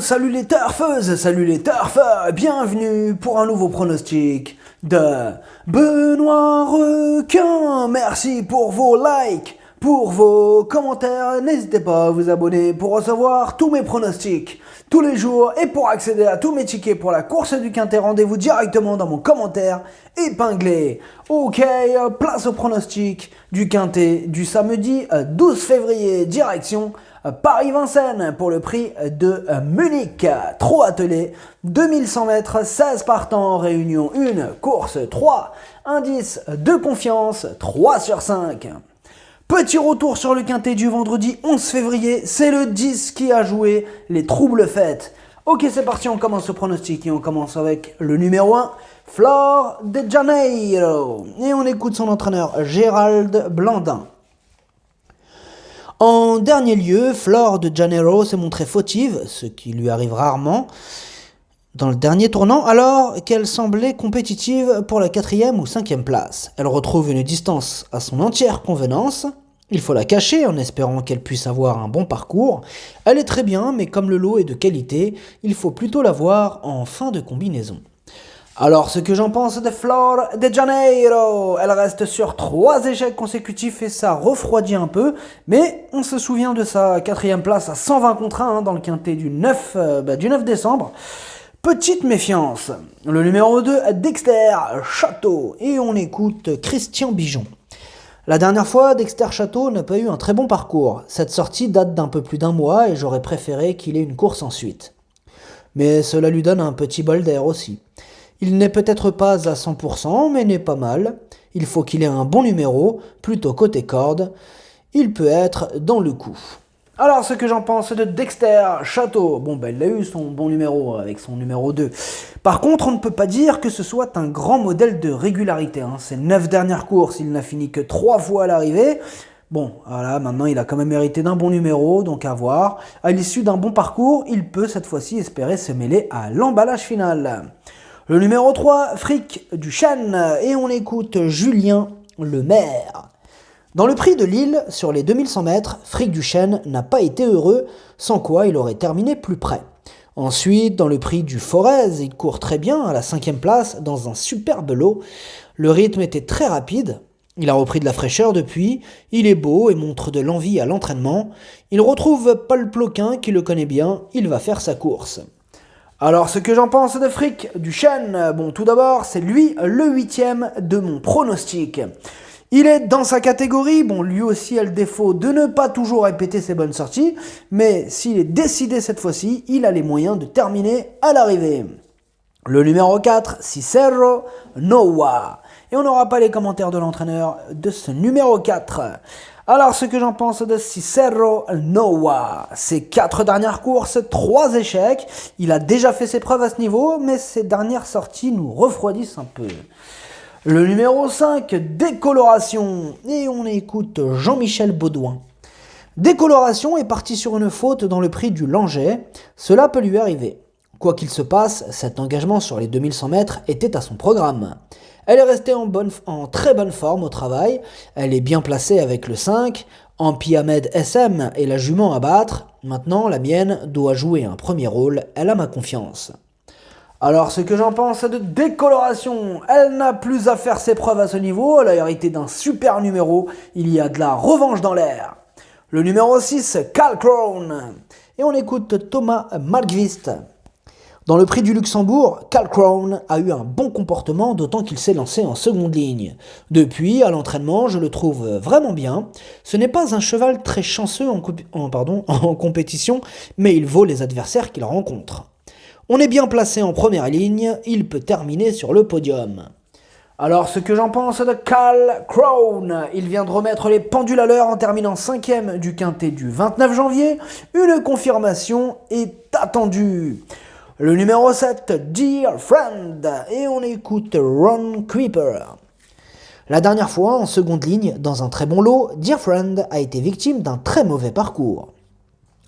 salut les turfeuses, salut les turfeurs, bienvenue pour un nouveau pronostic de Benoît Requin. Merci pour vos likes, pour vos commentaires, n'hésitez pas à vous abonner pour recevoir tous mes pronostics tous les jours et pour accéder à tous mes tickets pour la course du Quintet, rendez-vous directement dans mon commentaire épinglé. Ok, place au pronostic du Quintet du samedi 12 février, direction Paris-Vincennes pour le prix de Munich. 3 attelés, 2100 mètres, 16 partants, réunion 1, course 3, indice de confiance 3 sur 5. Petit retour sur le Quintet du vendredi 11 février, c'est le 10 qui a joué les troubles fêtes. Ok, c'est parti, on commence le pronostic et on commence avec le numéro 1, Flor de Janeiro. Et on écoute son entraîneur Gérald Blandin. En dernier lieu, Flor de Janeiro s'est montrée fautive, ce qui lui arrive rarement, dans le dernier tournant, alors qu'elle semblait compétitive pour la 4e ou 5e place. Elle retrouve une distance à son entière convenance. Il faut la cacher en espérant qu'elle puisse avoir un bon parcours. Elle est très bien, mais comme le lot est de qualité, il faut plutôt la voir en fin de combinaison. Alors, ce que j'en pense de Flor de Janeiro, elle reste sur 3 échecs consécutifs et ça refroidit un peu, mais on se souvient de sa 4e place à 120 contre 1 dans le Quintet du 9 décembre. Petite méfiance. Le numéro 2, Dexter Château, et on écoute Christian Bijon. La dernière fois, Dexter Château n'a pas eu un très bon parcours. Cette sortie date d'un peu plus d'un mois et j'aurais préféré qu'il ait une course ensuite. Mais cela lui donne un petit bol d'air aussi. Il n'est peut-être pas à 100%, mais n'est pas mal. Il faut qu'il ait un bon numéro, plutôt côté corde. Il peut être dans le coup. Alors, ce que j'en pense de Dexter Château, il a eu son bon numéro avec son numéro 2. Par contre, on ne peut pas dire que ce soit un grand modèle de régularité. Ces 9 dernières courses, il n'a fini que 3 fois à l'arrivée. Maintenant, il a quand même mérité d'un bon numéro, donc à voir. À l'issue d'un bon parcours, il peut cette fois-ci espérer se mêler à l'emballage final. Le numéro 3, Fric du Chêne, et on écoute Julien Lemaire. Dans le prix de Lille, sur les 2100 mètres, Fric du Chêne n'a pas été heureux, sans quoi il aurait terminé plus près. Ensuite, dans le prix du Forez, il court très bien à la 5e place dans un superbe lot. Le rythme était très rapide, il a repris de la fraîcheur depuis, il est beau et montre de l'envie à l'entraînement. Il retrouve Paul Ploquin qui le connaît bien, il va faire sa course. Alors, ce que j'en pense de Fric du Chêne, tout d'abord, c'est lui le 8e de mon pronostic. Il est dans sa catégorie, lui aussi a le défaut de ne pas toujours répéter ses bonnes sorties, mais s'il est décidé cette fois-ci, il a les moyens de terminer à l'arrivée. Le numéro 4, Cicero Noah. Et on n'aura pas les commentaires de l'entraîneur de ce numéro 4. Alors, ce que j'en pense de Cicero Noah, ses 4 dernières courses, 3 échecs. Il a déjà fait ses preuves à ce niveau, mais ses dernières sorties nous refroidissent un peu. Le numéro 5, Décoloration, et on écoute Jean-Michel Baudouin. Décoloration est parti sur une faute dans le prix du Langeais, cela peut lui arriver. Quoi qu'il se passe, cet engagement sur les 2100 mètres était à son programme. Elle est restée en très bonne forme au travail, elle est bien placée avec le 5, Ampi-Ahmed SM et la jument à battre. Maintenant, la mienne doit jouer un premier rôle, elle a ma confiance. Alors, ce que j'en pense de Décoloration, elle n'a plus à faire ses preuves à ce niveau, elle a hérité d'un super numéro, il y a de la revanche dans l'air. Le numéro 6, Cal Crown, et on écoute Thomas Malgvist. Dans le prix du Luxembourg, Cal Crown a eu un bon comportement, d'autant qu'il s'est lancé en seconde ligne. Depuis, à l'entraînement, je le trouve vraiment bien. Ce n'est pas un cheval très chanceux en compétition, mais il vaut les adversaires qu'il rencontre. On est bien placé en première ligne, il peut terminer sur le podium. Alors, ce que j'en pense de Cal Crown, il vient de remettre les pendules à l'heure en terminant 5e du Quintet du 29 janvier. Une confirmation est attendue. Le numéro 7, Dear Friend, et on écoute Ron Creeper. La dernière fois, en seconde ligne, dans un très bon lot, Dear Friend a été victime d'un très mauvais parcours.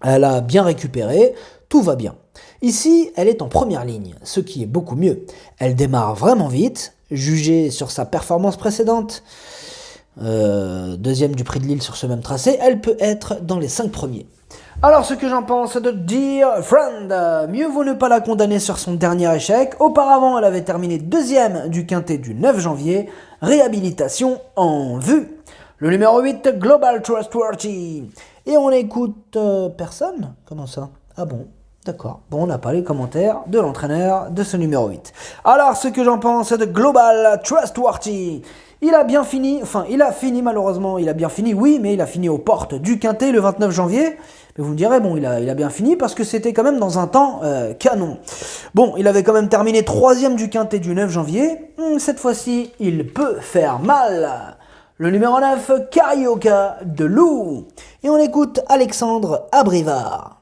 Elle a bien récupéré, tout va bien. Ici, elle est en première ligne, ce qui est beaucoup mieux. Elle démarre vraiment vite, jugée sur sa performance précédente, deuxième du prix de Lille sur ce même tracé, elle peut être dans les 5 premiers. Alors ce que j'en pense de Dear Friend, mieux vaut ne pas la condamner sur son dernier échec. Auparavant, elle avait terminé deuxième du quintet du 9 janvier. Réhabilitation en vue. Le numéro 8, Global Trustworthy. Et on écoute personne? Comment ça? Ah bon? D'accord. Bon, on n'a pas les commentaires de l'entraîneur de ce numéro 8. Alors, ce que j'en pense de Global Trustworthy. Il a fini malheureusement, oui, mais il a fini aux portes du quintet le 29 janvier. Mais vous me direz, bon, il a bien fini parce que c'était quand même dans un temps canon. Bon, il avait quand même terminé 3e du quintet du 9 janvier. Cette fois-ci, il peut faire mal. Le numéro 9, Carioca de Loup. Et on écoute Alexandre Abrivard.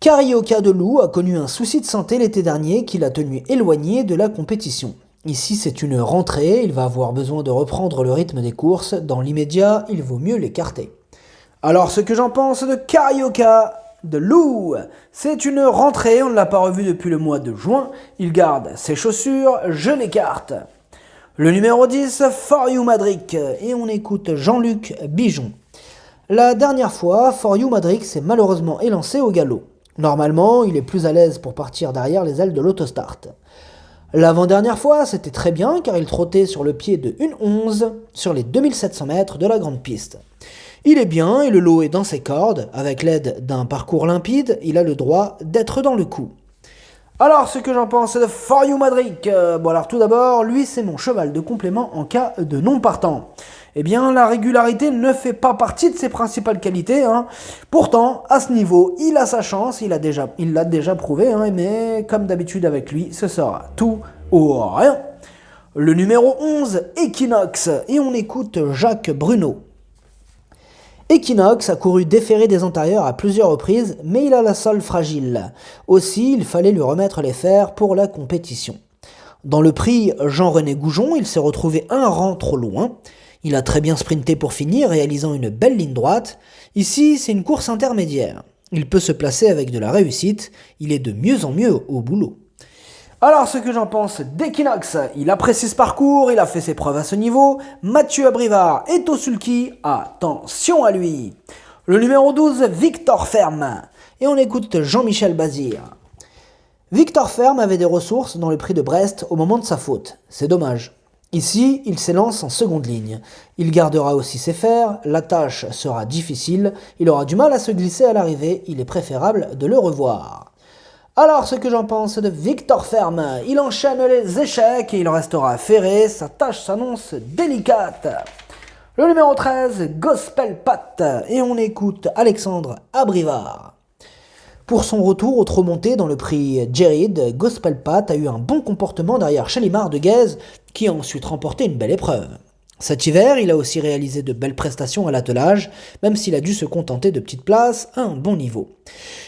Carioca de Loup a connu un souci de santé l'été dernier qui l'a tenu éloigné de la compétition. Ici, c'est une rentrée, il va avoir besoin de reprendre le rythme des courses. Dans l'immédiat, il vaut mieux l'écarter. Alors, ce que j'en pense de Carioca de Loup, c'est une rentrée, on ne l'a pas revu depuis le mois de juin. Il garde ses chaussures, je l'écarte. Le numéro 10, For You Madric, et on écoute Jean-Luc Bijon. La dernière fois, For You Madric s'est malheureusement élancé au galop. Normalement, il est plus à l'aise pour partir derrière les ailes de l'autostart. L'avant-dernière fois, c'était très bien car il trottait sur le pied de 1,11 sur les 2700 mètres de la grande piste. Il est bien et le lot est dans ses cordes. Avec l'aide d'un parcours limpide, il a le droit d'être dans le coup. Alors, ce que j'en pense de For You Madric. Bon alors tout d'abord, lui c'est mon cheval de complément en cas de non partant. Eh bien, la régularité ne fait pas partie de ses principales qualités. Pourtant, à ce niveau, il a sa chance, il l'a déjà prouvé, mais comme d'habitude avec lui, ce sera tout ou rien. Le numéro 11, Equinox, et on écoute Jacques Bruno. Equinox a couru déféré des antérieurs à plusieurs reprises, mais il a la sole fragile. Aussi, il fallait lui remettre les fers pour la compétition. Dans le prix Jean-René Goujon, il s'est retrouvé un rang trop loin. Il a très bien sprinté pour finir, réalisant une belle ligne droite. Ici, c'est une course intermédiaire. Il peut se placer avec de la réussite. Il est de mieux en mieux au boulot. Alors, ce que j'en pense d'Equinox, il apprécie ce parcours, il a fait ses preuves à ce niveau. Mathieu Abrivard est au sulky, attention à lui. Le numéro 12, Victor Ferme. Et on écoute Jean-Michel Bazir. Victor Ferme avait des ressources dans le prix de Brest au moment de sa faute. C'est dommage. Ici, il s'élance en seconde ligne. Il gardera aussi ses fers, la tâche sera difficile, il aura du mal à se glisser à l'arrivée, il est préférable de le revoir. Alors, ce que j'en pense de Victor Ferme, il enchaîne les échecs et il restera ferré, sa tâche s'annonce délicate. Le numéro 13, Gospel Pat, et on écoute Alexandre Abrivard. Pour son retour au trot monté dans le prix Jared, Gospel Pat a eu un bon comportement derrière Chalimard de Guèze, qui a ensuite remporté une belle épreuve. Cet hiver, il a aussi réalisé de belles prestations à l'attelage, même s'il a dû se contenter de petites places à un bon niveau.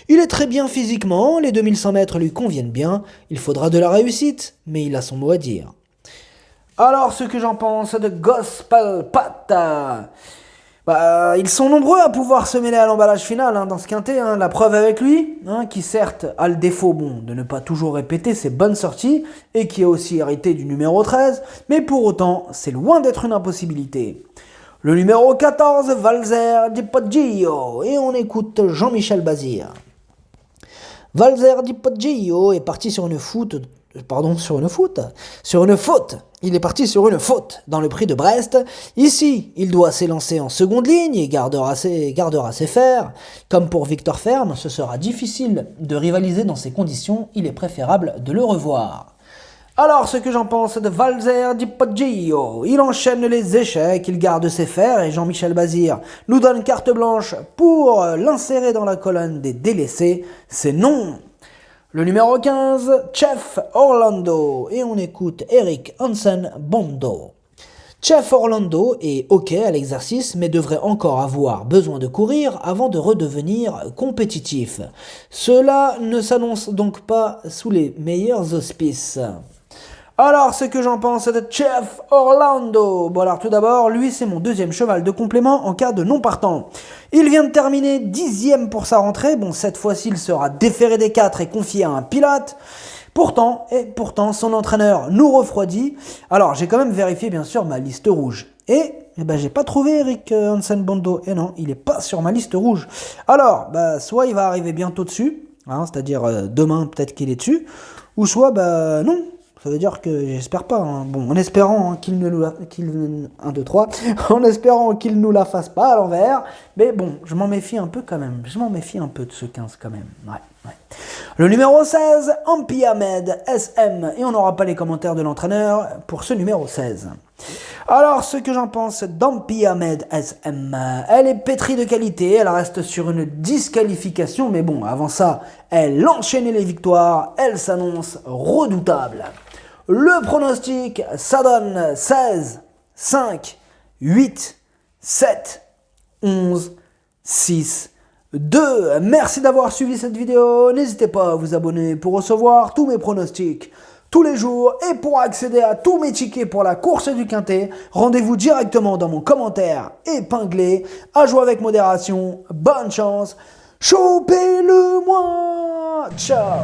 Il est très bien physiquement, les 2100 mètres lui conviennent bien, il faudra de la réussite, mais il a son mot à dire. Alors, ce que j'en pense de Gospel Pat, ils sont nombreux à pouvoir se mêler à l'emballage final dans ce quintet. La preuve avec lui, qui certes a le défaut de ne pas toujours répéter ses bonnes sorties et qui a aussi hérité du numéro 13, mais pour autant, c'est loin d'être une impossibilité. Le numéro 14, Valzer Di Poggio, et on écoute Jean-Michel Bazir. Valzer Di Poggio est parti sur une faute. Il est parti sur une faute dans le prix de Brest. Ici, il doit s'élancer en seconde ligne et gardera ses fers. Comme pour Victor Ferme, ce sera difficile de rivaliser dans ces conditions. Il est préférable de le revoir. Alors, ce que j'en pense de Valzer Di Poggio, il enchaîne les échecs, il garde ses fers et Jean-Michel Bazir nous donne carte blanche pour l'insérer dans la colonne des délaissés. C'est non. Le numéro 15, Chef Orlando, et on écoute Eric Hansen Bondo. Chef Orlando est ok à l'exercice, mais devrait encore avoir besoin de courir avant de redevenir compétitif. Cela ne s'annonce donc pas sous les meilleurs auspices. Alors, ce que j'en pense de Chef Orlando. Bon alors tout d'abord, lui c'est mon deuxième cheval de complément en cas de non partant. Il vient de terminer 10e pour sa rentrée. Bon, cette fois-ci il sera déféré des 4 et confié à un pilote. Pourtant, son entraîneur nous refroidit. Alors j'ai quand même vérifié bien sûr ma liste rouge. Et Eh ben, j'ai pas trouvé Eric Hansen Bondo. Et non, il est pas sur ma liste rouge. Alors, bah, soit il va arriver bientôt dessus, hein, c'est-à-dire demain, peut-être qu'il est dessus, ou soit, bah, non. Ça veut dire que j'espère pas. Hein. Bon, en espérant hein, qu'il ne nous la... 1, 2, 3. En espérant qu'il nous la fasse pas à l'envers. Mais bon, je m'en méfie un peu quand même. Je m'en méfie un peu de ce 15 quand même. Ouais. Le numéro 16, Ampi Ahmed SM. Et on n'aura pas les commentaires de l'entraîneur pour ce numéro 16. Alors, ce que j'en pense d'Ampi Ahmed SM, elle est pétrie de qualité, elle reste sur une disqualification, mais bon, avant ça, elle enchaînait les victoires, elle s'annonce redoutable. Le pronostic, ça donne 16, 5, 8, 7, 11, 6, 2. Merci d'avoir suivi cette vidéo. N'hésitez pas à vous abonner pour recevoir tous mes pronostics tous les jours et pour accéder à tous mes tickets pour la course du Quintet, rendez-vous directement dans mon commentaire épinglé. À jouer avec modération. Bonne chance. Chopez-le moi. Ciao.